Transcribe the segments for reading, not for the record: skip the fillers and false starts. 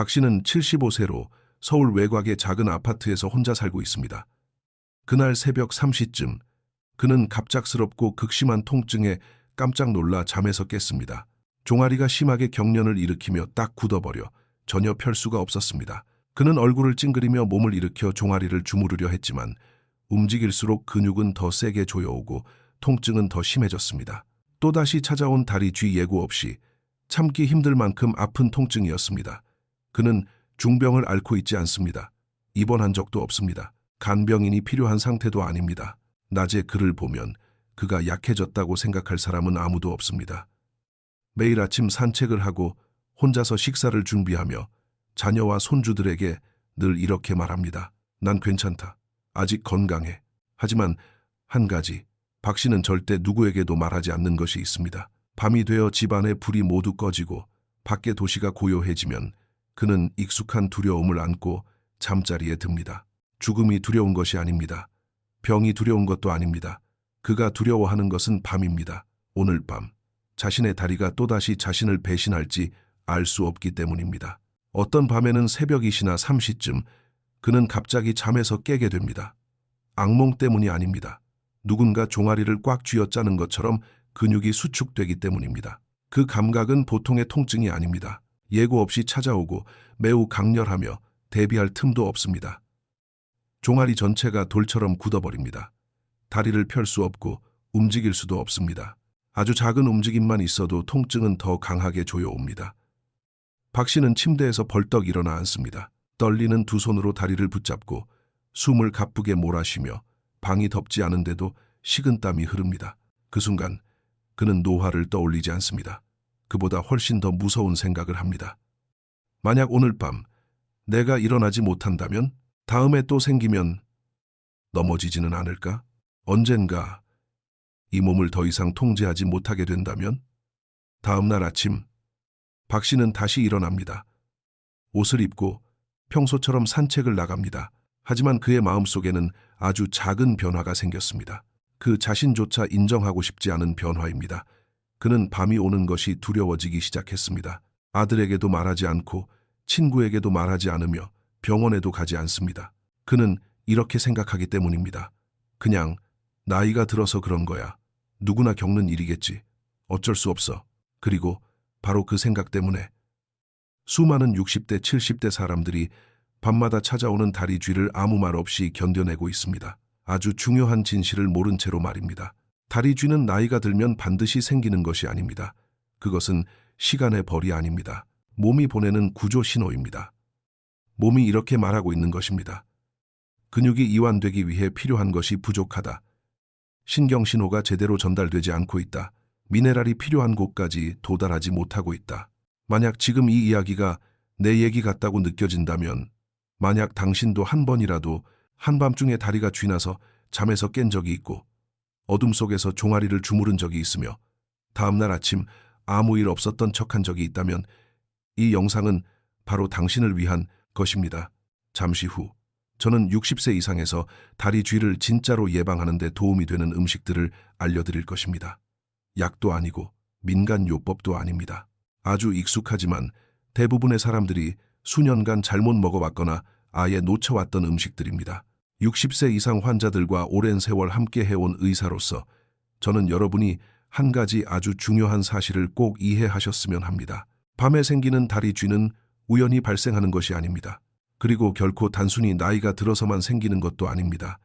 박 씨는 75세로 서울 외곽의 작은 아파트에서 혼자 살고 있습니다. 그날 새벽 3시쯤 그는 갑작스럽고 극심한 통증에 깜짝 놀라 잠에서 깼습니다. 종아리가 심하게 경련을 일으키며 딱 굳어버려 전혀 펼 수가 없었습니다. 그는 얼굴을 찡그리며 몸을 일으켜 종아리를 주무르려 했지만 움직일수록 근육은 더 세게 조여오고 통증은 더 심해졌습니다. 또다시 찾아온 다리 쥐 예고 없이 참기 힘들 만큼 아픈 통증이었습니다. 그는 중병을 앓고 있지 않습니다. 입원한 적도 없습니다. 간병인이 필요한 상태도 아닙니다. 낮에 그를 보면 그가 약해졌다고 생각할 사람은 아무도 없습니다. 매일 아침 산책을 하고 혼자서 식사를 준비하며 자녀와 손주들에게 늘 이렇게 말합니다. 난 괜찮다. 아직 건강해. 하지만 한 가지, 박 씨는 절대 누구에게도 말하지 않는 것이 있습니다. 밤이 되어 집안의 불이 모두 꺼지고 밖의 도시가 고요해지면 그는 익숙한 두려움을 안고 잠자리에 듭니다. 죽음이 두려운 것이 아닙니다. 병이 두려운 것도 아닙니다. 그가 두려워하는 것은 밤입니다. 오늘 밤 자신의 다리가 또다시 자신을 배신할지 알 수 없기 때문입니다. 어떤 밤에는 새벽 2시나 3시쯤 그는 갑자기 잠에서 깨게 됩니다. 악몽 때문이 아닙니다. 누군가 종아리를 꽉 쥐어짜는 것처럼 근육이 수축되기 때문입니다. 그 감각은 보통의 통증이 아닙니다. 예고 없이 찾아오고 매우 강렬하며 대비할 틈도 없습니다. 종아리 전체가 돌처럼 굳어버립니다. 다리를 펼 수 없고 움직일 수도 없습니다. 아주 작은 움직임만 있어도 통증은 더 강하게 조여옵니다. 박 씨는 침대에서 벌떡 일어나 앉습니다. 떨리는 두 손으로 다리를 붙잡고 숨을 가쁘게 몰아쉬며 방이 덥지 않은데도 식은땀이 흐릅니다. 그 순간 그는 노화를 떠올리지 않습니다. 그보다 훨씬 더 무서운 생각을 합니다. 만약 오늘 밤 내가 일어나지 못한다면, 다음에 또 생기면 넘어지지는 않을까? 언젠가 이 몸을 더 이상 통제하지 못하게 된다면? 다음 날 아침 박 씨는 다시 일어납니다. 옷을 입고 평소처럼 산책을 나갑니다. 하지만 그의 마음속에는 아주 작은 변화가 생겼습니다. 그 자신조차 인정하고 싶지 않은 변화입니다. 그는 밤이 오는 것이 두려워지기 시작했습니다. 아들에게도 말하지 않고 친구에게도 말하지 않으며 병원에도 가지 않습니다. 그는 이렇게 생각하기 때문입니다. 그냥 나이가 들어서 그런 거야. 누구나 겪는 일이겠지. 어쩔 수 없어. 그리고 바로 그 생각 때문에 수많은 60대, 70대 사람들이 밤마다 찾아오는 다리 쥐를 아무 말 없이 견뎌내고 있습니다. 아주 중요한 진실을 모른 채로 말입니다. 다리 쥐는 나이가 들면 반드시 생기는 것이 아닙니다. 그것은 시간의 벌이 아닙니다. 몸이 보내는 구조 신호입니다. 몸이 이렇게 말하고 있는 것입니다. 근육이 이완되기 위해 필요한 것이 부족하다. 신경신호가 제대로 전달되지 않고 있다. 미네랄이 필요한 곳까지 도달하지 못하고 있다. 만약 지금 이 이야기가 내 얘기 같다고 느껴진다면, 만약 당신도 한 번이라도 한밤중에 다리가 쥐나서 잠에서 깬 적이 있고 어둠 속에서 종아리를 주무른 적이 있으며 다음날 아침 아무 일 없었던 척한 적이 있다면, 이 영상은 바로 당신을 위한 것입니다. 잠시 후 저는 60세 이상에서 다리 쥐를 진짜로 예방하는 데 도움이 되는 음식들을 알려드릴 것입니다. 약도 아니고 민간요법도 아닙니다. 아주 익숙하지만 대부분의 사람들이 수년간 잘못 먹어왔거나 아예 놓쳐왔던 음식들입니다. 60세 이상 환자들과 오랜 세월 함께 해온 의사로서 저는 여러분이 한 가지 아주 중요한 사실을 꼭 이해하셨으면 합니다. 밤에 생기는 다리 쥐는 우연히 발생하는 것이 아닙니다. 그리고 결코 단순히 나이가 들어서만 생기는 것도 아닙니다.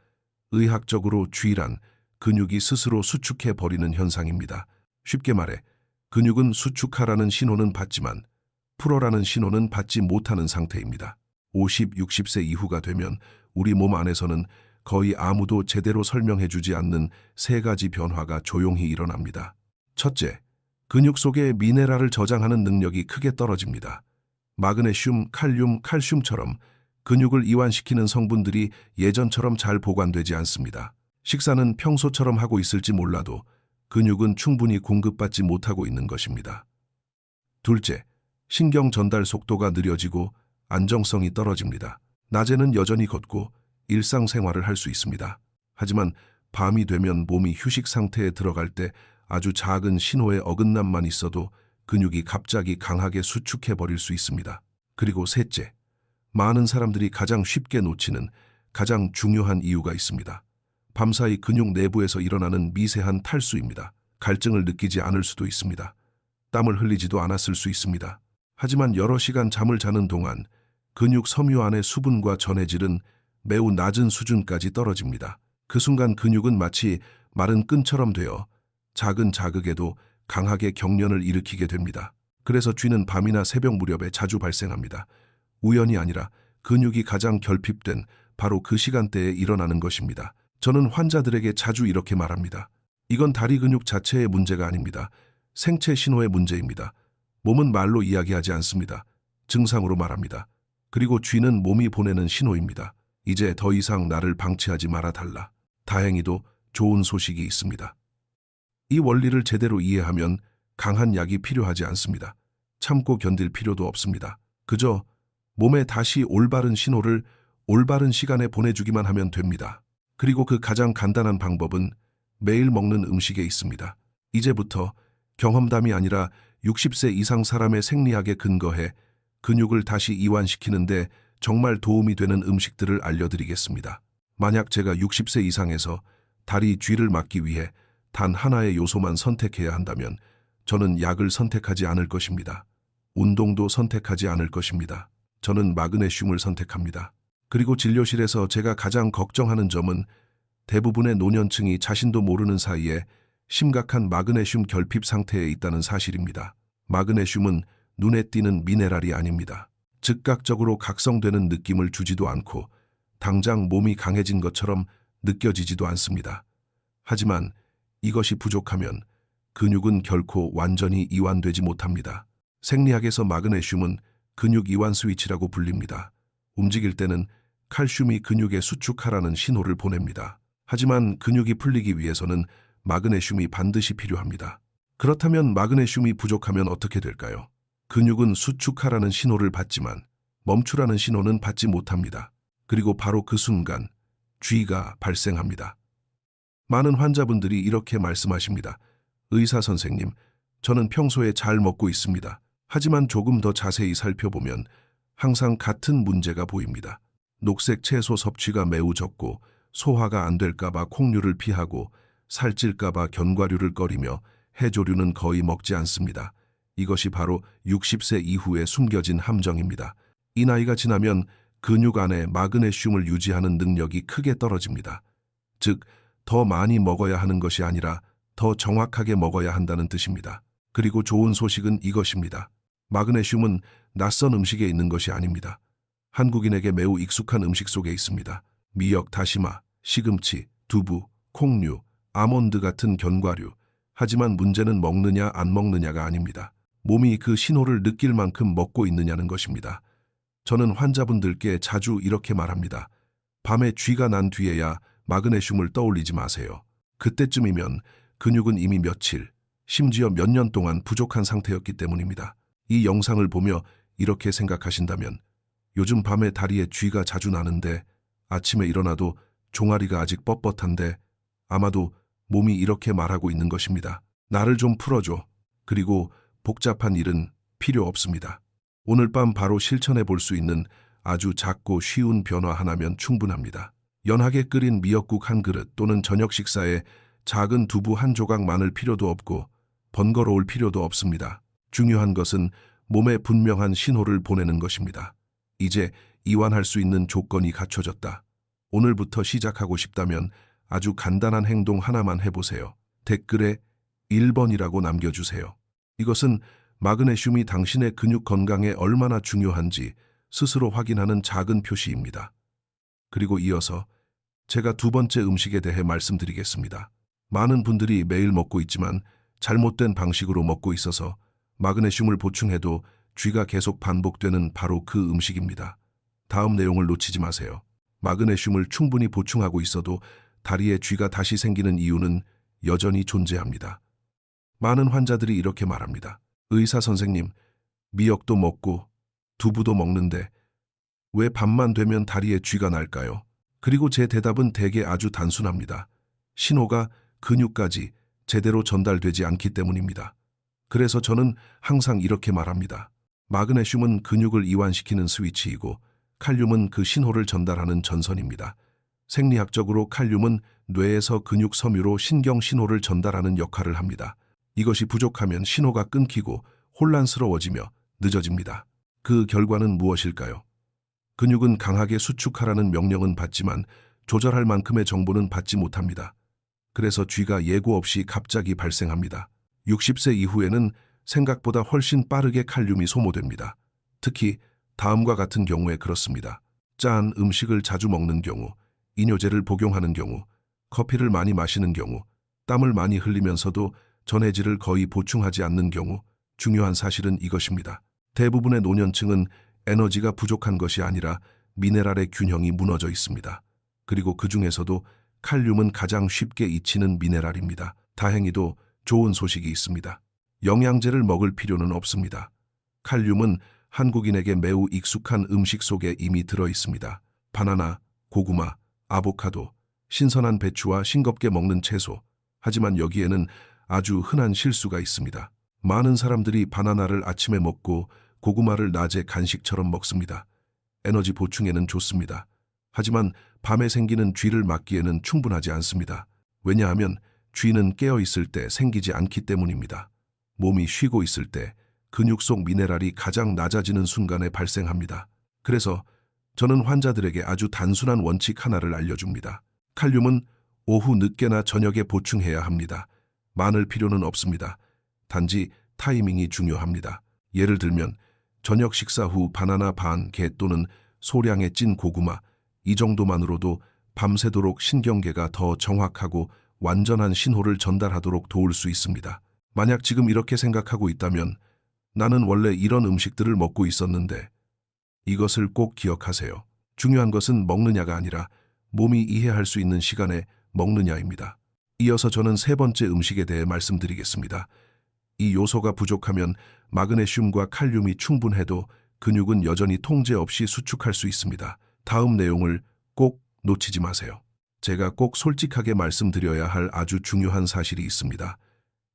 의학적으로 쥐란 근육이 스스로 수축해버리는 현상입니다. 쉽게 말해 근육은 수축하라는 신호는 받지만 풀어라는 신호는 받지 못하는 상태입니다. 50, 60세 이후가 되면 우리 몸 안에서는 거의 아무도 제대로 설명해주지 않는 세 가지 변화가 조용히 일어납니다. 첫째, 근육 속의 미네랄을 저장하는 능력이 크게 떨어집니다. 마그네슘, 칼륨, 칼슘처럼 근육을 이완시키는 성분들이 예전처럼 잘 보관되지 않습니다. 식사는 평소처럼 하고 있을지 몰라도 근육은 충분히 공급받지 못하고 있는 것입니다. 둘째, 신경 전달 속도가 느려지고 안정성이 떨어집니다. 낮에는 여전히 걷고 일상생활을 할 수 있습니다. 하지만 밤이 되면 몸이 휴식 상태에 들어갈 때 아주 작은 신호의 어긋남만 있어도 근육이 갑자기 강하게 수축해버릴 수 있습니다. 그리고 셋째, 많은 사람들이 가장 쉽게 놓치는 가장 중요한 이유가 있습니다. 밤사이 근육 내부에서 일어나는 미세한 탈수입니다. 갈증을 느끼지 않을 수도 있습니다. 땀을 흘리지도 않았을 수 있습니다. 하지만 여러 시간 잠을 자는 동안 근육 섬유 안의 수분과 전해질은 매우 낮은 수준까지 떨어집니다. 그 순간 근육은 마치 마른 끈처럼 되어 작은 자극에도 강하게 경련을 일으키게 됩니다. 그래서 쥐는 밤이나 새벽 무렵에 자주 발생합니다. 우연이 아니라 근육이 가장 결핍된 바로 그 시간대에 일어나는 것입니다. 저는 환자들에게 자주 이렇게 말합니다. 이건 다리 근육 자체의 문제가 아닙니다. 생체 신호의 문제입니다. 몸은 말로 이야기하지 않습니다. 증상으로 말합니다. 그리고 쥐는 몸이 보내는 신호입니다. 이제 더 이상 나를 방치하지 말아달라. 다행히도 좋은 소식이 있습니다. 이 원리를 제대로 이해하면 강한 약이 필요하지 않습니다. 참고 견딜 필요도 없습니다. 그저 몸에 다시 올바른 신호를 올바른 시간에 보내주기만 하면 됩니다. 그리고 그 가장 간단한 방법은 매일 먹는 음식에 있습니다. 이제부터 경험담이 아니라 60세 이상 사람의 생리학에 근거해 근육을 다시 이완시키는데 정말 도움이 되는 음식들을 알려드리겠습니다. 만약 제가 60세 이상에서 다리 쥐를 막기 위해 단 하나의 요소만 선택해야 한다면 저는 약을 선택하지 않을 것입니다. 운동도 선택하지 않을 것입니다. 저는 마그네슘을 선택합니다. 그리고 진료실에서 제가 가장 걱정하는 점은 대부분의 노년층이 자신도 모르는 사이에 심각한 마그네슘 결핍 상태에 있다는 사실입니다. 마그네슘은 눈에 띄는 미네랄이 아닙니다. 즉각적으로 각성되는 느낌을 주지도 않고 당장 몸이 강해진 것처럼 느껴지지도 않습니다. 하지만 이것이 부족하면 근육은 결코 완전히 이완되지 못합니다. 생리학에서 마그네슘은 근육 이완 스위치라고 불립니다. 움직일 때는 칼슘이 근육에 수축하라는 신호를 보냅니다. 하지만 근육이 풀리기 위해서는 마그네슘이 반드시 필요합니다. 그렇다면 마그네슘이 부족하면 어떻게 될까요? 근육은 수축하라는 신호를 받지만 멈추라는 신호는 받지 못합니다. 그리고 바로 그 순간 쥐가 발생합니다. 많은 환자분들이 이렇게 말씀하십니다. 의사 선생님, 저는 평소에 잘 먹고 있습니다. 하지만 조금 더 자세히 살펴보면 항상 같은 문제가 보입니다. 녹색 채소 섭취가 매우 적고 소화가 안 될까봐 콩류를 피하고 살찔까봐 견과류를 꺼리며 해조류는 거의 먹지 않습니다. 이것이 바로 60세 이후에 숨겨진 함정입니다. 이 나이가 지나면 근육 안에 마그네슘을 유지하는 능력이 크게 떨어집니다. 즉, 더 많이 먹어야 하는 것이 아니라 더 정확하게 먹어야 한다는 뜻입니다. 그리고 좋은 소식은 이것입니다. 마그네슘은 낯선 음식에 있는 것이 아닙니다. 한국인에게 매우 익숙한 음식 속에 있습니다. 미역, 다시마, 시금치, 두부, 콩류, 아몬드 같은 견과류. 하지만 문제는 먹느냐 안 먹느냐가 아닙니다. 몸이 그 신호를 느낄 만큼 먹고 있느냐는 것입니다. 저는 환자분들께 자주 이렇게 말합니다. 밤에 쥐가 난 뒤에야 마그네슘을 떠올리지 마세요. 그때쯤이면 근육은 이미 며칠, 심지어 몇 년 동안 부족한 상태였기 때문입니다. 이 영상을 보며 이렇게 생각하신다면 요즘 밤에 다리에 쥐가 자주 나는데 아침에 일어나도 종아리가 아직 뻣뻣한데 아마도 몸이 이렇게 말하고 있는 것입니다. 나를 좀 풀어줘. 그리고 복잡한 일은 필요 없습니다. 오늘 밤 바로 실천해 볼 수 있는 아주 작고 쉬운 변화 하나면 충분합니다. 연하게 끓인 미역국 한 그릇 또는 저녁 식사에 작은 두부 한 조각 많을 필요도 없고 번거로울 필요도 없습니다. 중요한 것은 몸에 분명한 신호를 보내는 것입니다. 이제 이완할 수 있는 조건이 갖춰졌다. 오늘부터 시작하고 싶다면 아주 간단한 행동 하나만 해보세요. 댓글에 1번이라고 남겨주세요. 이것은 마그네슘이 당신의 근육 건강에 얼마나 중요한지 스스로 확인하는 작은 표시입니다. 그리고 이어서 제가 두 번째 음식에 대해 말씀드리겠습니다. 많은 분들이 매일 먹고 있지만 잘못된 방식으로 먹고 있어서 마그네슘을 보충해도 쥐가 계속 반복되는 바로 그 음식입니다. 다음 내용을 놓치지 마세요. 마그네슘을 충분히 보충하고 있어도 다리에 쥐가 다시 생기는 이유는 여전히 존재합니다. 많은 환자들이 이렇게 말합니다. 의사 선생님, 미역도 먹고 두부도 먹는데 왜 밤만 되면 다리에 쥐가 날까요? 그리고 제 대답은 대개 아주 단순합니다. 신호가 근육까지 제대로 전달되지 않기 때문입니다. 그래서 저는 항상 이렇게 말합니다. 마그네슘은 근육을 이완시키는 스위치이고 칼륨은 그 신호를 전달하는 전선입니다. 생리학적으로 칼륨은 뇌에서 근육 섬유로 신경 신호를 전달하는 역할을 합니다. 이것이 부족하면 신호가 끊기고 혼란스러워지며 늦어집니다. 그 결과는 무엇일까요? 근육은 강하게 수축하라는 명령은 받지만 조절할 만큼의 정보는 받지 못합니다. 그래서 쥐가 예고 없이 갑자기 발생합니다. 60세 이후에는 생각보다 훨씬 빠르게 칼륨이 소모됩니다. 특히 다음과 같은 경우에 그렇습니다. 짠 음식을 자주 먹는 경우, 이뇨제를 복용하는 경우, 커피를 많이 마시는 경우, 땀을 많이 흘리면서도 전해질을 거의 보충하지 않는 경우, 중요한 사실은 이것입니다. 대부분의 노년층은 에너지가 부족한 것이 아니라 미네랄의 균형이 무너져 있습니다. 그리고 그 중에서도 칼륨은 가장 쉽게 잊히는 미네랄입니다. 다행히도 좋은 소식이 있습니다. 영양제를 먹을 필요는 없습니다. 칼륨은 한국인에게 매우 익숙한 음식 속에 이미 들어 있습니다. 바나나, 고구마, 아보카도, 신선한 배추와 싱겁게 먹는 채소. 하지만 여기에는 아주 흔한 실수가 있습니다. 많은 사람들이 바나나를 아침에 먹고 고구마를 낮에 간식처럼 먹습니다. 에너지 보충에는 좋습니다. 하지만 밤에 생기는 쥐를 막기에는 충분하지 않습니다. 왜냐하면 쥐는 깨어 있을 때 생기지 않기 때문입니다. 몸이 쉬고 있을 때 근육 속 미네랄이 가장 낮아지는 순간에 발생합니다. 그래서 저는 환자들에게 아주 단순한 원칙 하나를 알려줍니다. 칼륨은 오후 늦게나 저녁에 보충해야 합니다. 많을 필요는 없습니다. 단지 타이밍이 중요합니다. 예를 들면 저녁 식사 후 바나나 반 개 또는 소량의 찐 고구마, 이 정도만으로도 밤새도록 신경계가 더 정확하고 완전한 신호를 전달하도록 도울 수 있습니다. 만약 지금 이렇게 생각하고 있다면 나는 원래 이런 음식들을 먹고 있었는데, 이것을 꼭 기억하세요. 중요한 것은 먹느냐가 아니라 몸이 이해할 수 있는 시간에 먹느냐입니다. 이어서 저는 세 번째 음식에 대해 말씀드리겠습니다. 이 요소가 부족하면 마그네슘과 칼륨이 충분해도 근육은 여전히 통제 없이 수축할 수 있습니다. 다음 내용을 꼭 놓치지 마세요. 제가 꼭 솔직하게 말씀드려야 할 아주 중요한 사실이 있습니다.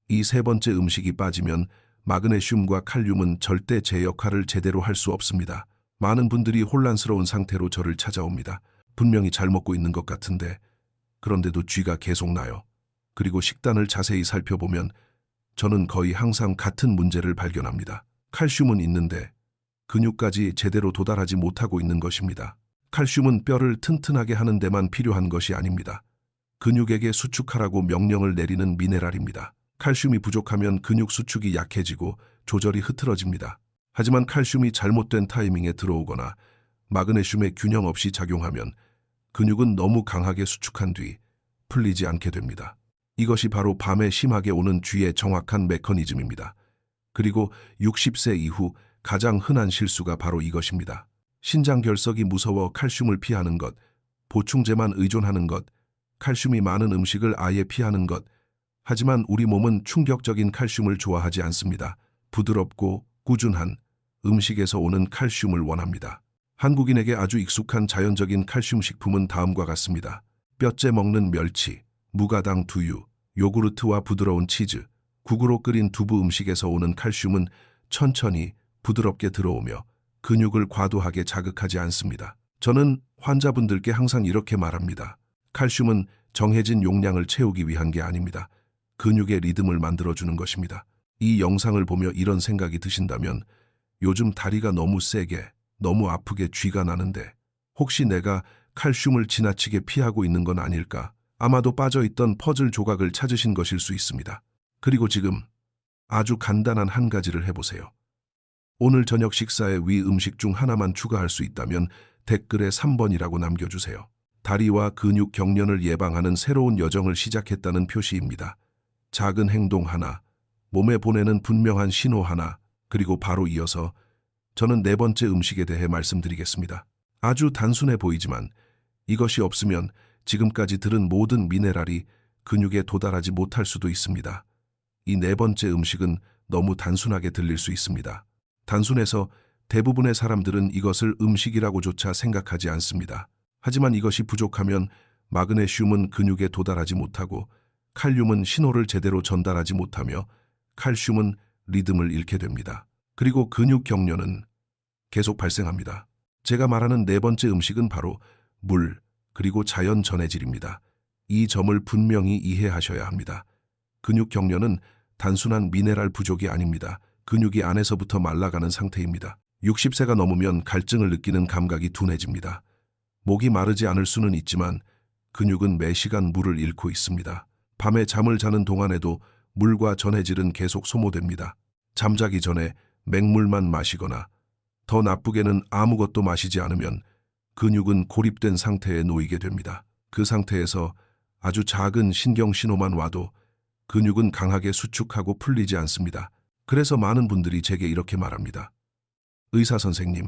이 세 번째 음식이 빠지면 마그네슘과 칼륨은 절대 제 역할을 제대로 할 수 없습니다. 많은 분들이 혼란스러운 상태로 저를 찾아옵니다. 분명히 잘 먹고 있는 것 같은데 그런데도 쥐가 계속 나요. 그리고 식단을 자세히 살펴보면 저는 거의 항상 같은 문제를 발견합니다. 칼슘은 있는데 근육까지 제대로 도달하지 못하고 있는 것입니다. 칼슘은 뼈를 튼튼하게 하는 데만 필요한 것이 아닙니다. 근육에게 수축하라고 명령을 내리는 미네랄입니다. 칼슘이 부족하면 근육 수축이 약해지고 조절이 흐트러집니다. 하지만 칼슘이 잘못된 타이밍에 들어오거나 마그네슘의 균형 없이 작용하면 근육은 너무 강하게 수축한 뒤 풀리지 않게 됩니다. 이것이 바로 밤에 심하게 오는 쥐의 정확한 메커니즘입니다. 그리고 60세 이후 가장 흔한 실수가 바로 이것입니다. 신장 결석이 무서워 칼슘을 피하는 것, 보충제만 의존하는 것, 칼슘이 많은 음식을 아예 피하는 것. 하지만 우리 몸은 충격적인 칼슘을 좋아하지 않습니다. 부드럽고 꾸준한 음식에서 오는 칼슘을 원합니다. 한국인에게 아주 익숙한 자연적인 칼슘 식품은 다음과 같습니다. 뼈째 먹는 멸치, 무가당 두유, 요구르트와 부드러운 치즈, 국으로 끓인 두부. 음식에서 오는 칼슘은 천천히 부드럽게 들어오며 근육을 과도하게 자극하지 않습니다. 저는 환자분들께 항상 이렇게 말합니다. 칼슘은 정해진 용량을 채우기 위한 게 아닙니다. 근육의 리듬을 만들어주는 것입니다. 이 영상을 보며 이런 생각이 드신다면 요즘 다리가 너무 세게, 너무 아프게 쥐가 나는데 혹시 내가 칼슘을 지나치게 피하고 있는 건 아닐까? 아마도 빠져있던 퍼즐 조각을 찾으신 것일 수 있습니다. 그리고 지금 아주 간단한 한 가지를 해보세요. 오늘 저녁 식사에 위 음식 중 하나만 추가할 수 있다면 댓글에 3번이라고 남겨주세요. 다리와 근육 경련을 예방하는 새로운 여정을 시작했다는 표시입니다. 작은 행동 하나, 몸에 보내는 분명한 신호 하나, 그리고 바로 이어서 저는 네 번째 음식에 대해 말씀드리겠습니다. 아주 단순해 보이지만 이것이 없으면 지금까지 들은 모든 미네랄이 근육에 도달하지 못할 수도 있습니다. 이 네 번째 음식은 너무 단순하게 들릴 수 있습니다. 단순해서 대부분의 사람들은 이것을 음식이라고조차 생각하지 않습니다. 하지만 이것이 부족하면 마그네슘은 근육에 도달하지 못하고 칼륨은 신호를 제대로 전달하지 못하며 칼슘은 리듬을 잃게 됩니다. 그리고 근육 경련은 계속 발생합니다. 제가 말하는 네 번째 음식은 바로 물, 그리고 자연 전해질입니다. 이 점을 분명히 이해하셔야 합니다. 근육 경련은 단순한 미네랄 부족이 아닙니다. 근육이 안에서부터 말라가는 상태입니다. 60세가 넘으면 갈증을 느끼는 감각이 둔해집니다. 목이 마르지 않을 수는 있지만 근육은 매 시간 물을 잃고 있습니다. 밤에 잠을 자는 동안에도 물과 전해질은 계속 소모됩니다. 잠자기 전에 맹물만 마시거나 더 나쁘게는 아무것도 마시지 않으면 근육은 고립된 상태에 놓이게 됩니다. 그 상태에서 아주 작은 신경 신호만 와도 근육은 강하게 수축하고 풀리지 않습니다. 그래서 많은 분들이 제게 이렇게 말합니다. 의사 선생님,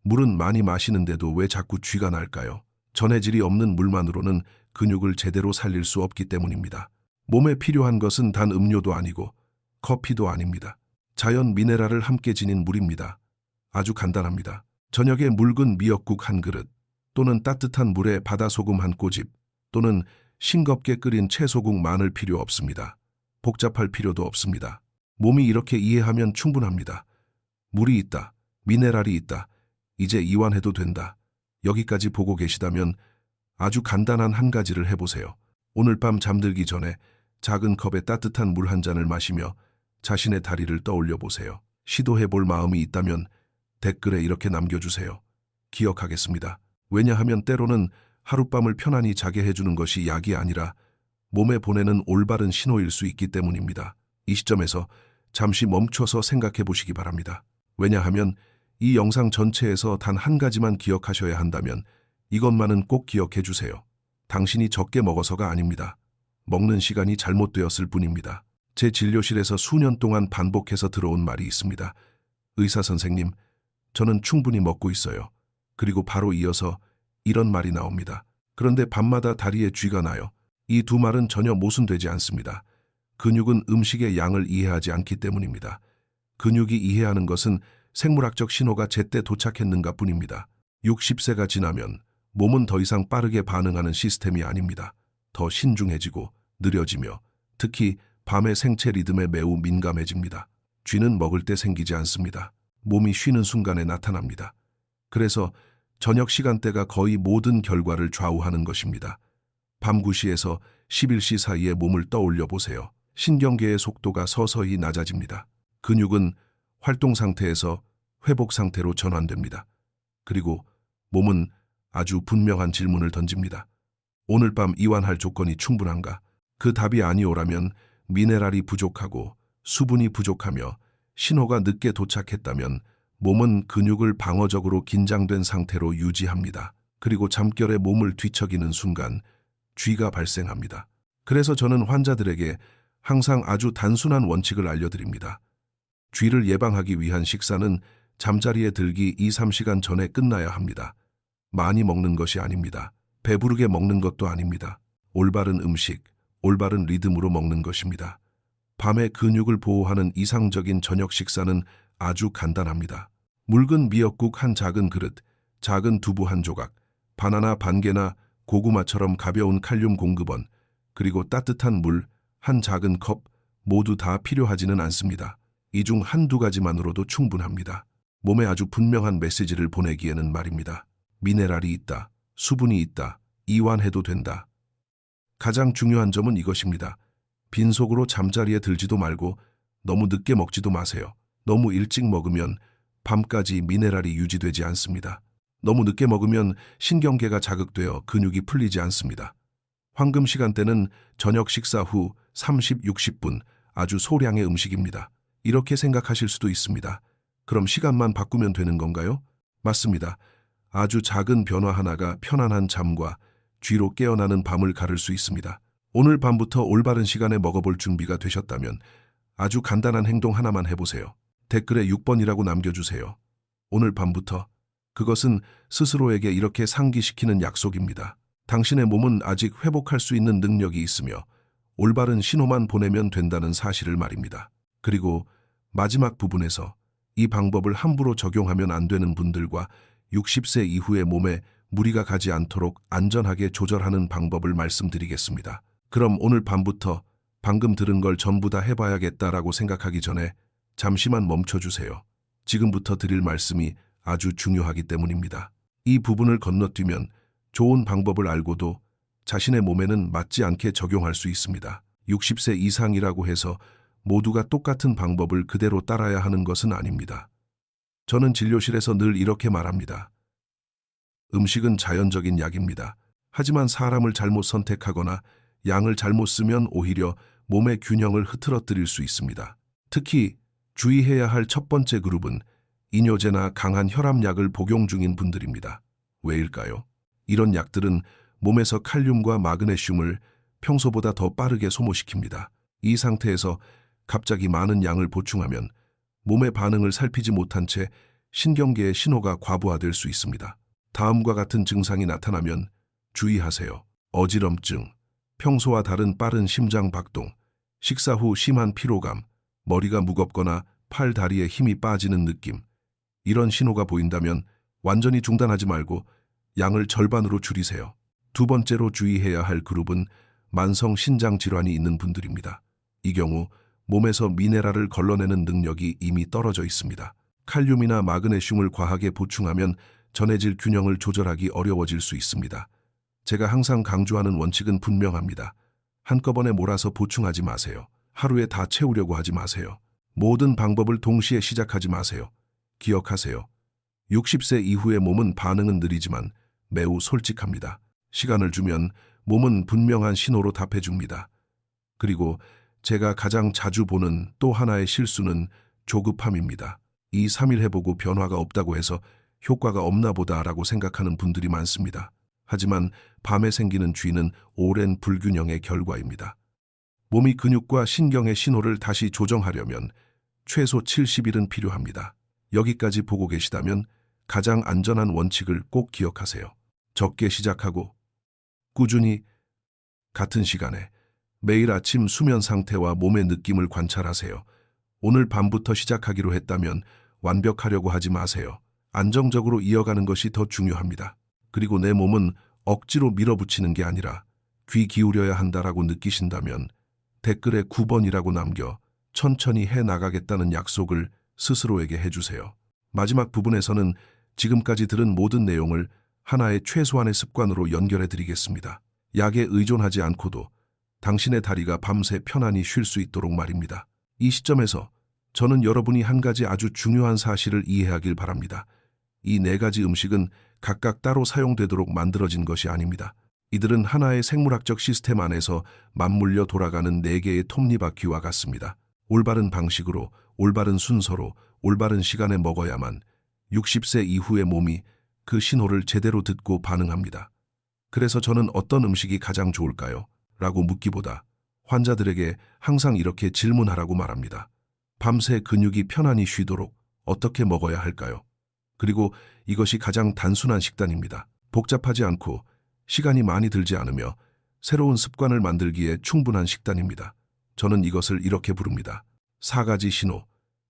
물은 많이 마시는데도 왜 자꾸 쥐가 날까요? 전해질이 없는 물만으로는 근육을 제대로 살릴 수 없기 때문입니다. 몸에 필요한 것은 단 음료도 아니고 커피도 아닙니다. 자연 미네랄을 함께 지닌 물입니다. 아주 간단합니다. 저녁에 묽은 미역국 한 그릇, 또는 따뜻한 물에 바다소금 한 꼬집, 또는 싱겁게 끓인 채소국 마늘 필요 없습니다. 복잡할 필요도 없습니다. 몸이 이렇게 이해하면 충분합니다. 물이 있다, 미네랄이 있다, 이제 이완해도 된다. 여기까지 보고 계시다면 아주 간단한 한 가지를 해보세요. 오늘 밤 잠들기 전에 작은 컵에 따뜻한 물 한 잔을 마시며 자신의 다리를 떠올려 보세요. 시도해볼 마음이 있다면 댓글에 이렇게 남겨주세요. 기억하겠습니다. 왜냐하면 때로는 하룻밤을 편안히 자게 해주는 것이 약이 아니라 몸에 보내는 올바른 신호일 수 있기 때문입니다. 이 시점에서 잠시 멈춰서 생각해 보시기 바랍니다. 왜냐하면 이 영상 전체에서 단 한 가지만 기억하셔야 한다면 이것만은 꼭 기억해 주세요. 당신이 적게 먹어서가 아닙니다. 먹는 시간이 잘못되었을 뿐입니다. 제 진료실에서 수년 동안 반복해서 들어온 말이 있습니다. 의사 선생님, 저는 충분히 먹고 있어요. 그리고 바로 이어서 이런 말이 나옵니다. 그런데 밤마다 다리에 쥐가 나요. 이 두 말은 전혀 모순되지 않습니다. 근육은 음식의 양을 이해하지 않기 때문입니다. 근육이 이해하는 것은 생물학적 신호가 제때 도착했는가 뿐입니다. 60세가 지나면 몸은 더 이상 빠르게 반응하는 시스템이 아닙니다. 더 신중해지고 느려지며 특히 밤의 생체 리듬에 매우 민감해집니다. 쥐는 먹을 때 생기지 않습니다. 몸이 쉬는 순간에 나타납니다. 그래서 저녁 시간대가 거의 모든 결과를 좌우하는 것입니다. 밤 9시에서 11시 사이에 몸을 떠올려 보세요. 신경계의 속도가 서서히 낮아집니다. 근육은 활동 상태에서 회복 상태로 전환됩니다. 그리고 몸은 아주 분명한 질문을 던집니다. 오늘 밤 이완할 조건이 충분한가? 그 답이 아니오라면 미네랄이 부족하고 수분이 부족하며 신호가 늦게 도착했다면 몸은 근육을 방어적으로 긴장된 상태로 유지합니다. 그리고 잠결에 몸을 뒤척이는 순간 쥐가 발생합니다. 그래서 저는 환자들에게 항상 아주 단순한 원칙을 알려드립니다. 쥐를 예방하기 위한 식사는 잠자리에 들기 2-3시간 전에 끝나야 합니다. 많이 먹는 것이 아닙니다. 배부르게 먹는 것도 아닙니다. 올바른 음식, 올바른 리듬으로 먹는 것입니다. 밤에 근육을 보호하는 이상적인 저녁 식사는 아주 간단합니다. 묽은 미역국 한 작은 그릇, 작은 두부 한 조각, 바나나 반 개나 고구마처럼 가벼운 칼륨 공급원, 그리고 따뜻한 물 한 작은 컵 모두 다 필요하지는 않습니다. 이 중 한두 가지만으로도 충분합니다. 몸에 아주 분명한 메시지를 보내기에는 말입니다. 미네랄이 있다, 수분이 있다, 이완해도 된다. 가장 중요한 점은 이것입니다. 빈속으로 잠자리에 들지도 말고 너무 늦게 먹지도 마세요. 너무 일찍 먹으면 밤까지 미네랄이 유지되지 않습니다. 너무 늦게 먹으면 신경계가 자극되어 근육이 풀리지 않습니다. 황금 시간대는 저녁 식사 후 30-60분 아주 소량의 음식입니다. 이렇게 생각하실 수도 있습니다. 그럼 시간만 바꾸면 되는 건가요? 맞습니다. 아주 작은 변화 하나가 편안한 잠과 쥐로 깨어나는 밤을 가를 수 있습니다. 오늘 밤부터 올바른 시간에 먹어볼 준비가 되셨다면 아주 간단한 행동 하나만 해보세요. 댓글에 6번이라고 남겨주세요. 오늘 밤부터 그것은 스스로에게 이렇게 상기시키는 약속입니다. 당신의 몸은 아직 회복할 수 있는 능력이 있으며 올바른 신호만 보내면 된다는 사실을 말입니다. 그리고 마지막 부분에서 이 방법을 함부로 적용하면 안 되는 분들과 60세 이후의 몸에 무리가 가지 않도록 안전하게 조절하는 방법을 말씀드리겠습니다. 그럼 오늘 밤부터 방금 들은 걸 전부 다 해봐야겠다라고 생각하기 전에 잠시만 멈춰주세요. 지금부터 드릴 말씀이 아주 중요하기 때문입니다. 이 부분을 건너뛰면 좋은 방법을 알고도 자신의 몸에는 맞지 않게 적용할 수 있습니다. 60세 이상이라고 해서 모두가 똑같은 방법을 그대로 따라야 하는 것은 아닙니다. 저는 진료실에서 늘 이렇게 말합니다. 음식은 자연적인 약입니다. 하지만 사람을 잘못 선택하거나 양을 잘못 쓰면 오히려 몸의 균형을 흐트러뜨릴 수 있습니다. 특히 주의해야 할 첫 번째 그룹은 이뇨제나 강한 혈압약을 복용 중인 분들입니다. 왜일까요? 이런 약들은 몸에서 칼륨과 마그네슘을 평소보다 더 빠르게 소모시킵니다. 이 상태에서 갑자기 많은 양을 보충하면 몸의 반응을 살피지 못한 채 신경계의 신호가 과부하될 수 있습니다. 다음과 같은 증상이 나타나면 주의하세요. 어지럼증, 평소와 다른 빠른 심장 박동, 식사 후 심한 피로감, 머리가 무겁거나 팔, 다리에 힘이 빠지는 느낌. 이런 신호가 보인다면 완전히 중단하지 말고 양을 절반으로 줄이세요. 두 번째로 주의해야 할 그룹은 만성 신장 질환이 있는 분들입니다. 이 경우 몸에서 미네랄을 걸러내는 능력이 이미 떨어져 있습니다. 칼륨이나 마그네슘을 과하게 보충하면 전해질 균형을 조절하기 어려워질 수 있습니다. 제가 항상 강조하는 원칙은 분명합니다. 한꺼번에 몰아서 보충하지 마세요. 하루에 다 채우려고 하지 마세요. 모든 방법을 동시에 시작하지 마세요. 기억하세요. 60세 이후의 몸은 반응은 느리지만 매우 솔직합니다. 시간을 주면 몸은 분명한 신호로 답해줍니다. 그리고 제가 가장 자주 보는 또 하나의 실수는 조급함입니다. 2, 3일 해보고 변화가 없다고 해서 효과가 없나 보다라고 생각하는 분들이 많습니다. 하지만 밤에 생기는 쥐는 오랜 불균형의 결과입니다. 몸이 근육과 신경의 신호를 다시 조정하려면 최소 70일은 필요합니다. 여기까지 보고 계시다면 가장 안전한 원칙을 꼭 기억하세요. 적게 시작하고 꾸준히 같은 시간에 매일 아침 수면 상태와 몸의 느낌을 관찰하세요. 오늘 밤부터 시작하기로 했다면 완벽하려고 하지 마세요. 안정적으로 이어가는 것이 더 중요합니다. 그리고 내 몸은 억지로 밀어붙이는 게 아니라 귀 기울여야 한다라고 느끼신다면 댓글에 9번이라고 남겨 천천히 해나가겠다는 약속을 스스로에게 해주세요. 마지막 부분에서는 지금까지 들은 모든 내용을 하나의 최소한의 습관으로 연결해 드리겠습니다. 약에 의존하지 않고도 당신의 다리가 밤새 편안히 쉴 수 있도록 말입니다. 이 시점에서 저는 여러분이 한 가지 아주 중요한 사실을 이해하길 바랍니다. 이 4가지 음식은 각각 따로 사용되도록 만들어진 것이 아닙니다. 이들은 하나의 생물학적 시스템 안에서 맞물려 돌아가는 4개의 톱니바퀴와 같습니다. 올바른 방식으로, 올바른 순서로, 올바른 시간에 먹어야만 60세 이후의 몸이 그 신호를 제대로 듣고 반응합니다. 그래서 저는 어떤 음식이 가장 좋을까요? 라고 묻기보다 환자들에게 항상 이렇게 질문하라고 말합니다. 밤새 근육이 편안히 쉬도록 어떻게 먹어야 할까요? 그리고 이것이 가장 단순한 식단입니다. 복잡하지 않고 시간이 많이 들지 않으며 새로운 습관을 만들기에 충분한 식단입니다. 저는 이것을 이렇게 부릅니다. 4가지 신호,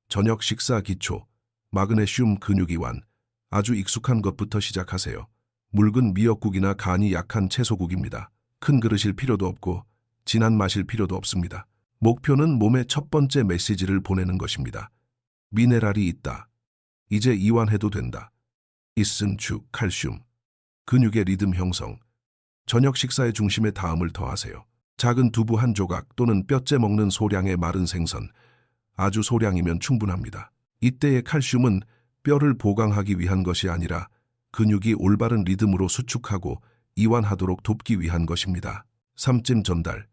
저녁 식사 기초, 마그네슘 근육 이완. 아주 익숙한 것부터 시작하세요. 묽은 미역국이나 간이 약한 채소국입니다. 큰 그릇일 필요도 없고 진한 마실 필요도 없습니다. 목표는 몸에 첫 번째 메시지를 보내는 것입니다. 미네랄이 있다. 이제 이완해도 된다. 있음 축, 칼슘, 근육의 리듬 형성. 저녁 식사의 중심에 다음을 더하세요. 작은 두부 한 조각 또는 뼈째 먹는 소량의 마른 생선. 아주 소량이면 충분합니다. 이때의 칼슘은 뼈를 보강하기 위한 것이 아니라 근육이 올바른 리듬으로 수축하고 이완하도록 돕기 위한 것입니다. 3찜 전달,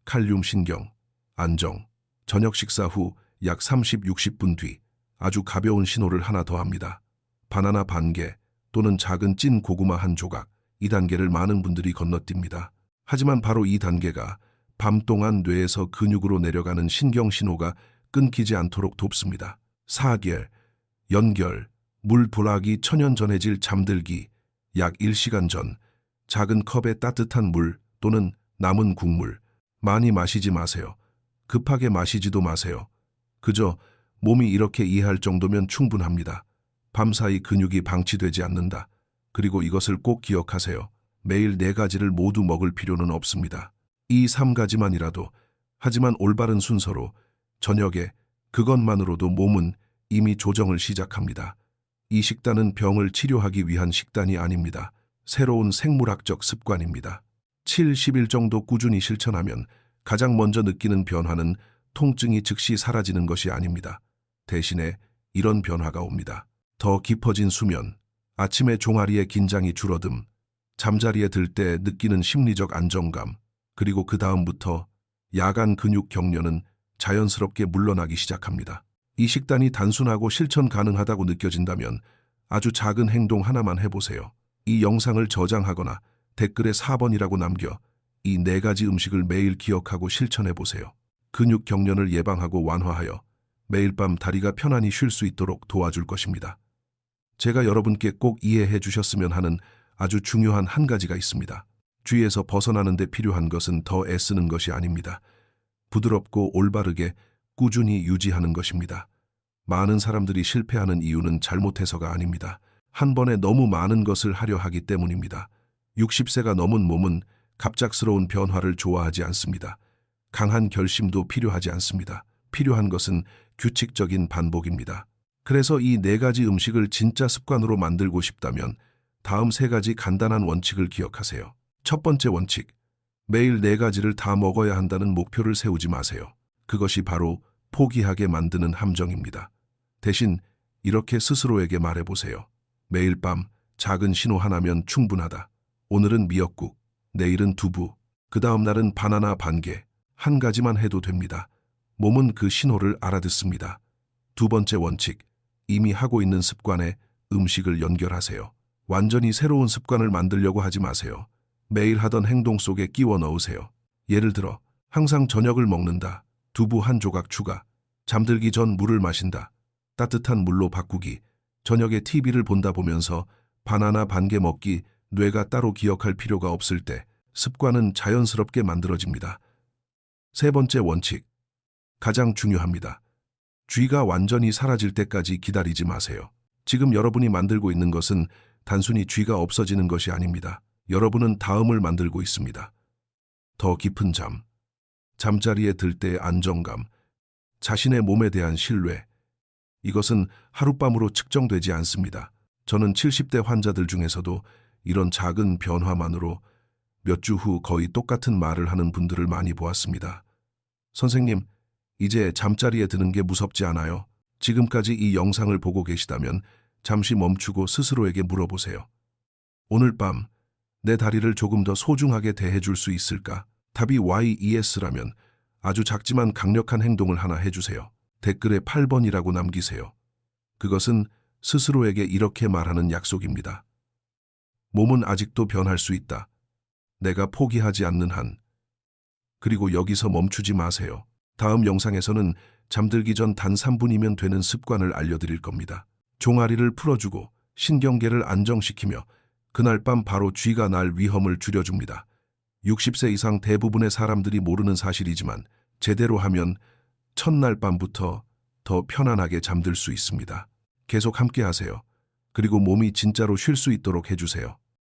칼륨 신경, 안정. 저녁 식사 후 약 30-60분 뒤 아주 가벼운 신호를 하나 더합니다. 바나나 반 개 또는 작은 찐 고구마 한 조각. 이 단계를 많은 분들이 건너뜁니다. 하지만 바로 이 단계가 밤 동안 뇌에서 근육으로 내려가는 신경 신호가 끊기지 않도록 돕습니다. 사결, 연결, 물 보라기 천연 전해질 잠들기. 약 1시간 전 작은 컵에 따뜻한 물 또는 남은 국물. 많이 마시지 마세요. 급하게 마시지도 마세요. 그저 몸이 이렇게 이해할 정도면 충분합니다. 밤사이 근육이 방치되지 않는다. 그리고 이것을 꼭 기억하세요. 매일 4가지를 모두 먹을 필요는 없습니다. 이 3가지만이라도, 하지만 올바른 순서로 저녁에 그것만으로도 몸은 이미 조정을 시작합니다. 이 식단은 병을 치료하기 위한 식단이 아닙니다. 새로운 생물학적 습관입니다. 7, 10일 정도 꾸준히 실천하면 가장 먼저 느끼는 변화는 통증이 즉시 사라지는 것이 아닙니다. 대신에 이런 변화가 옵니다. 더 깊어진 수면, 아침에 종아리의 긴장이 줄어듦, 잠자리에 들 때 느끼는 심리적 안정감, 그리고 그 다음부터 야간 근육 격려는 자연스럽게 물러나기 시작합니다. 이 식단이 단순하고 실천 가능하다고 느껴진다면 아주 작은 행동 하나만 해보세요. 이 영상을 저장하거나 댓글에 4번이라고 남겨 이 4가지 음식을 매일 기억하고 실천해보세요. 근육 경련을 예방하고 완화하여 매일 밤 다리가 편안히 쉴 수 있도록 도와줄 것입니다. 제가 여러분께 꼭 이해해 주셨으면 하는 아주 중요한 한 가지가 있습니다. 쥐에서 벗어나는 데 필요한 것은 더 애쓰는 것이 아닙니다. 부드럽고 올바르게 꾸준히 유지하는 것입니다. 많은 사람들이 실패하는 이유는 잘못해서가 아닙니다. 한 번에 너무 많은 것을 하려 하기 때문입니다. 60세가 넘은 몸은 갑작스러운 변화를 좋아하지 않습니다. 강한 결심도 필요하지 않습니다. 필요한 것은 규칙적인 반복입니다. 그래서 이 4가지 음식을 진짜 습관으로 만들고 싶다면 다음 3가지 간단한 원칙을 기억하세요. 첫 번째 원칙, 매일 4가지를 다 먹어야 한다는 목표를 세우지 마세요. 그것이 바로 포기하게 만드는 함정입니다. 대신 이렇게 스스로에게 말해보세요. 매일 밤 작은 신호 하나면 충분하다. 오늘은 미역국, 내일은 두부, 그 다음 날은 바나나 반 개, 한 가지만 해도 됩니다. 몸은 그 신호를 알아듣습니다. 두 번째 원칙, 이미 하고 있는 습관에 음식을 연결하세요. 완전히 새로운 습관을 만들려고 하지 마세요. 매일 하던 행동 속에 끼워 넣으세요. 예를 들어 항상 저녁을 먹는다. 두부 한 조각 추가. 잠들기 전 물을 마신다. 따뜻한 물로 바꾸기. 저녁에 TV를 본다 보면서 바나나 반 개 먹기. 뇌가 따로 기억할 필요가 없을 때 습관은 자연스럽게 만들어집니다. 세 번째 원칙, 가장 중요합니다. 쥐가 완전히 사라질 때까지 기다리지 마세요. 지금 여러분이 만들고 있는 것은 단순히 쥐가 없어지는 것이 아닙니다. 여러분은 다음을 만들고 있습니다. 더 깊은 잠, 잠자리에 들 때의 안정감, 자신의 몸에 대한 신뢰. 이것은 하룻밤으로 측정되지 않습니다. 저는 70대 환자들 중에서도 이런 작은 변화만으로 몇 주 후 거의 똑같은 말을 하는 분들을 많이 보았습니다. 선생님, 이제 잠자리에 드는 게 무섭지 않아요? 지금까지 이 영상을 보고 계시다면 잠시 멈추고 스스로에게 물어보세요. 오늘 밤 내 다리를 조금 더 소중하게 대해줄 수 있을까? 답이 YES라면 아주 작지만 강력한 행동을 하나 해주세요. 댓글에 8번이라고 남기세요. 그것은 스스로에게 이렇게 말하는 약속입니다. 몸은 아직도 변할 수 있다. 내가 포기하지 않는 한. 그리고 여기서 멈추지 마세요. 다음 영상에서는 잠들기 전 단 3분이면 되는 습관을 알려드릴 겁니다. 종아리를 풀어주고 신경계를 안정시키며 그날 밤 바로 쥐가 날 위험을 줄여줍니다. 60세 이상 대부분의 사람들이 모르는 사실이지만 제대로 하면 첫날 밤부터 더 편안하게 잠들 수 있습니다. 계속 함께 하세요. 그리고 몸이 진짜로 쉴 수 있도록 해주세요.